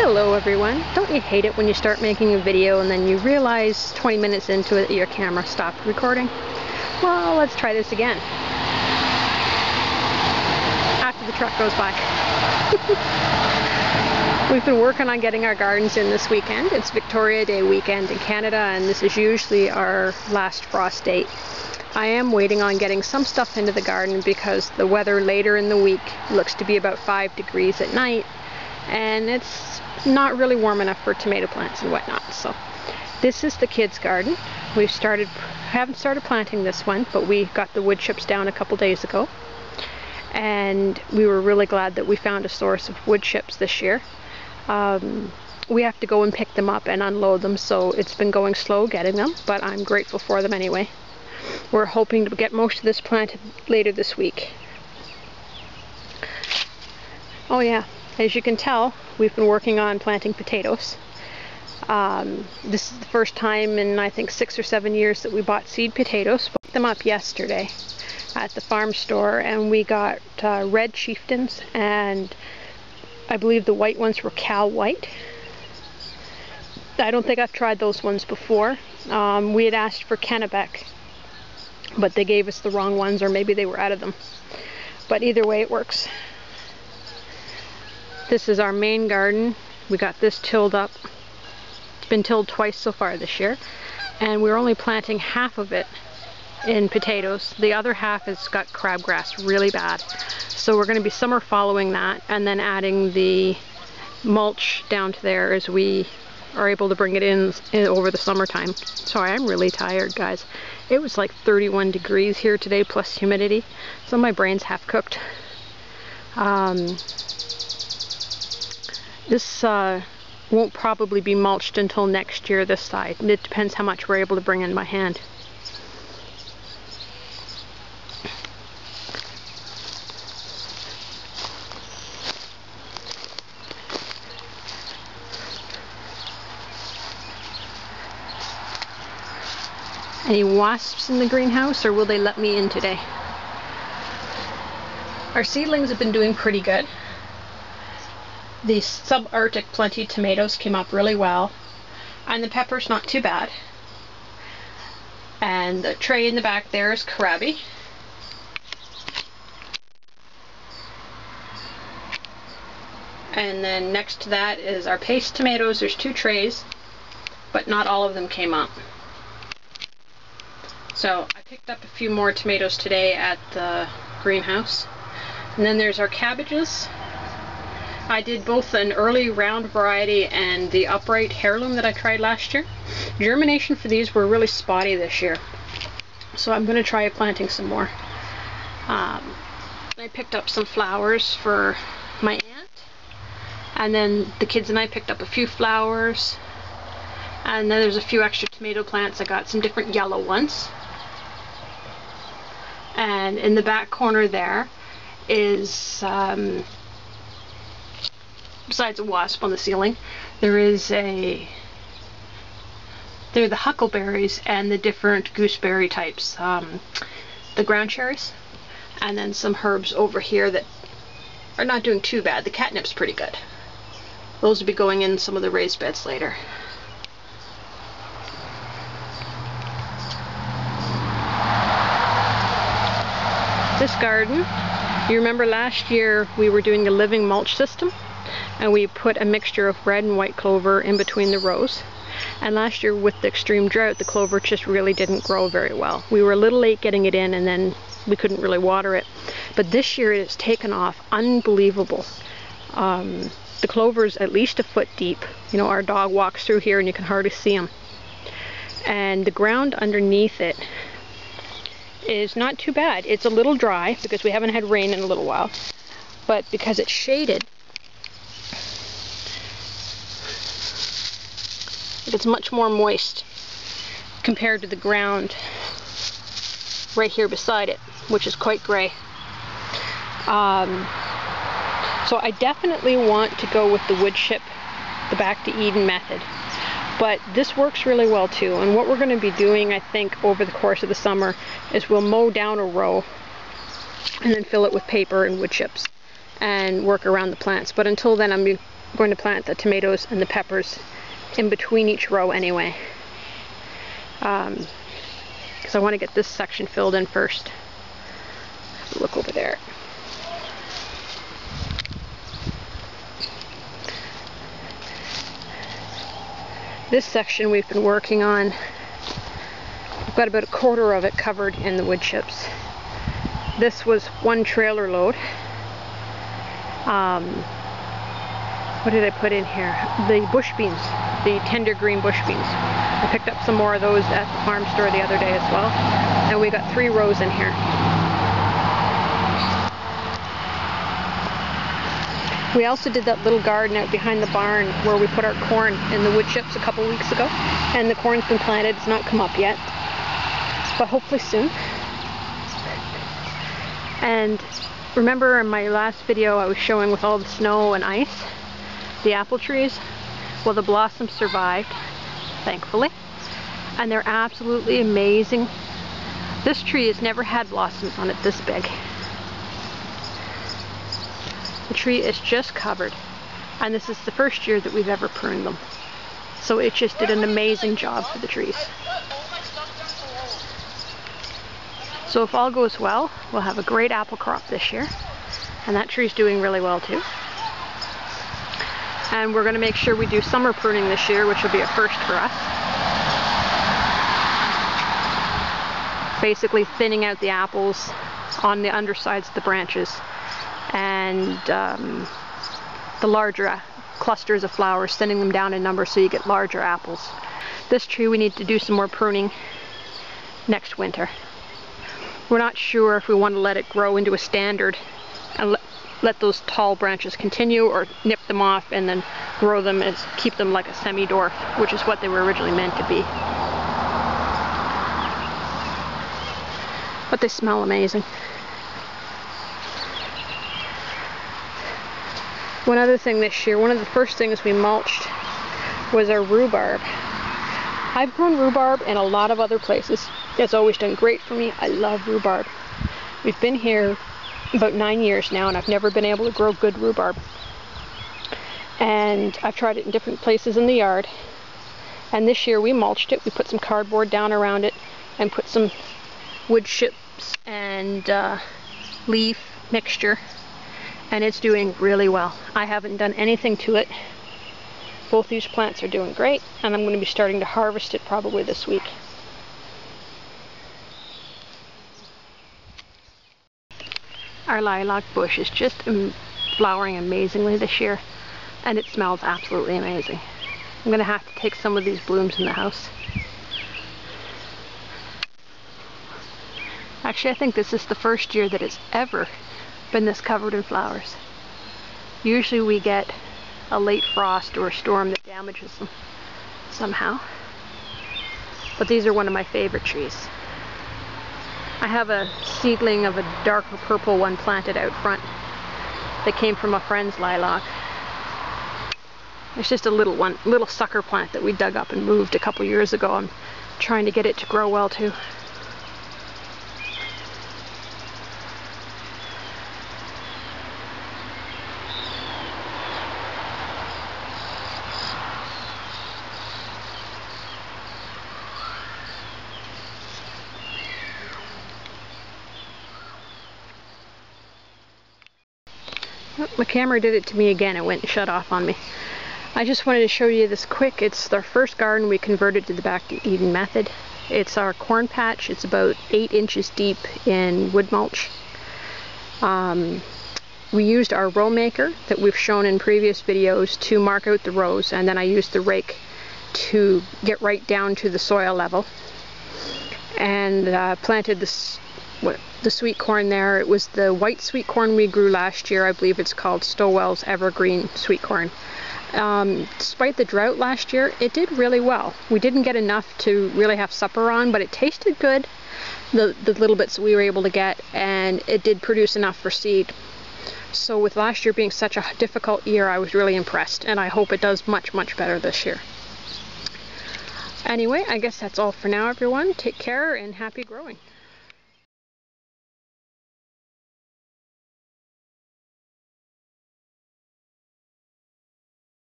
Hello everyone. Don't you hate it when you start making a video and then you realize 20 minutes into it your camera stopped recording? Well, let's try this again. After the truck goes by. We've been working on getting our gardens in this weekend. It's Victoria Day weekend in Canada and this is usually our last frost date. I am waiting on getting some stuff into the garden because the weather later in the week looks to be about 5 degrees at night and it's not really warm enough for tomato plants and whatnot. So this is the kids' garden. Haven't started planting this one, but we got the wood chips down a couple days ago and we were really glad that we found a source of wood chips this year. We have to go and pick them up and unload them, so it's been going slow getting them, but I'm grateful for them anyway. We're hoping to get most of this planted later this week. Oh yeah, as you can tell, we've been working on planting potatoes. This is the first time in I think 6 or 7 years that we bought seed potatoes. Picked them up yesterday at the farm store and we got red chieftains, and I believe the white ones were Cal White. I don't think I've tried those ones before. We had asked for Kennebec, but they gave us the wrong ones, or maybe they were out of them. But either way it works. This is our main garden. We got this tilled up. It's been tilled twice so far this year, and we're only planting half of it in potatoes. The other half has got crabgrass really bad. So we're going to be summer following that and then adding the mulch down to there as we are able to bring it in over the summertime. Sorry, I'm really tired, guys. It was like 31 degrees here today plus humidity, so my brain's half cooked. This won't probably be mulched until next year this side. It depends how much we're able to bring in by hand. Any wasps in the greenhouse, or will they let me in today? Our seedlings have been doing pretty good. The subarctic plenty tomatoes came up really well, and the peppers not too bad. And the tray in the back there is kohlrabi. And then next to that is our paste tomatoes. There's 2 trays, but not all of them came up. So I picked up a few more tomatoes today at the greenhouse. And then there's our cabbages. I did both an early round variety and the upright heirloom that I tried last year. Germination for these were really spotty this year, so I'm going to try planting some more. I picked up some flowers for my aunt, and then the kids and I picked up a few flowers, and then there's a few extra tomato plants. I got some different yellow ones. And in the back corner there is, besides a wasp on the ceiling, they're the huckleberries and the different gooseberry types, the ground cherries, and then some herbs over here that are not doing too bad. The catnip's pretty good. Those will be going in some of the raised beds later. This garden, you remember last year we were doing a living mulch system and we put a mixture of red and white clover in between the rows. And last year with the extreme drought, the clover just really didn't grow very well. We were a little late getting it in and then we couldn't really water it. But this year it has taken off unbelievable. The clover is at least 1 foot deep. You know, our dog walks through here and you can hardly see him. And the ground underneath it is not too bad. It's a little dry because we haven't had rain in a little while, but because it's shaded, it's much more moist compared to the ground right here beside it, which is quite gray. So I definitely want to go with the wood chip, the back to Eden method. But this works really well too, and what we're going to be doing, I think, over the course of the summer is we'll mow down a row and then fill it with paper and wood chips and work around the plants. But until then, I'm going to plant the tomatoes and the peppers in between each row anyway. Because I want to get this section filled in first. Look over there. This section we've been working on, I've got about a quarter of it covered in the wood chips. This was one trailer load. What did I put in here? The bush beans, the tender green bush beans. I picked up some more of those at the farm store the other day as well. And we got 3 rows in here. We also did that little garden out behind the barn where we put our corn in the wood chips a couple weeks ago. And the corn's been planted. It's not come up yet, but hopefully soon. And remember in my last video I was showing with all the snow and ice, the apple trees? Well, the blossoms survived, thankfully. And they're absolutely amazing. This tree has never had blossoms on it this big. The tree is just covered, and this is the first year that we've ever pruned them. So it just did an amazing job for the trees. So if all goes well, we'll have a great apple crop this year, and that tree's doing really well too. And we're going to make sure we do summer pruning this year, which will be a first for us. Basically thinning out the apples on the undersides of the branches, and the larger clusters of flowers, thinning them down in number so you get larger apples. This tree we need to do some more pruning next winter. We're not sure if we want to let it grow into a standard and let those tall branches continue, or nip them off and then grow them as keep them like a semi-dwarf, which is what they were originally meant to be. But they smell amazing. One other thing this year, one of the first things we mulched was our rhubarb. I've grown rhubarb in a lot of other places. It's always done great for me. I love rhubarb. We've been here about 9 years now, and I've never been able to grow good rhubarb. And I've tried it in different places in the yard. And this year we mulched it. We put some cardboard down around it and put some wood chips and leaf mixture. And it's doing really well. I haven't done anything to it. Both these plants are doing great, and I'm going to be starting to harvest it probably this week. Our lilac bush is just flowering amazingly this year, and it smells absolutely amazing. I'm going to have to take some of these blooms in the house. Actually, I think this is the first year that it's ever been this covered in flowers. Usually we get a late frost or a storm that damages them somehow. But these are one of my favorite trees. I have a seedling of a darker purple one planted out front that came from a friend's lilac. It's just a little one, little sucker plant that we dug up and moved a couple years ago. I'm trying to get it to grow well too. My camera did it to me again. It went and shut off on me. I just wanted to show you this quick. It's our first garden we converted to the back to Eden method. It's our corn patch. It's about 8 inches deep in wood mulch. We used our row maker that we've shown in previous videos to mark out the rows, and then I used the rake to get right down to the soil level, and planted the sweet corn there. It was the white sweet corn we grew last year. I believe it's called Stowell's Evergreen sweet corn. Despite the drought last year, it did really well. We didn't get enough to really have supper on, but it tasted good, the little bits that we were able to get, and it did produce enough for seed. So with last year being such a difficult year, I was really impressed, and I hope it does much, much better this year. Anyway, I guess that's all for now, everyone. Take care and happy growing.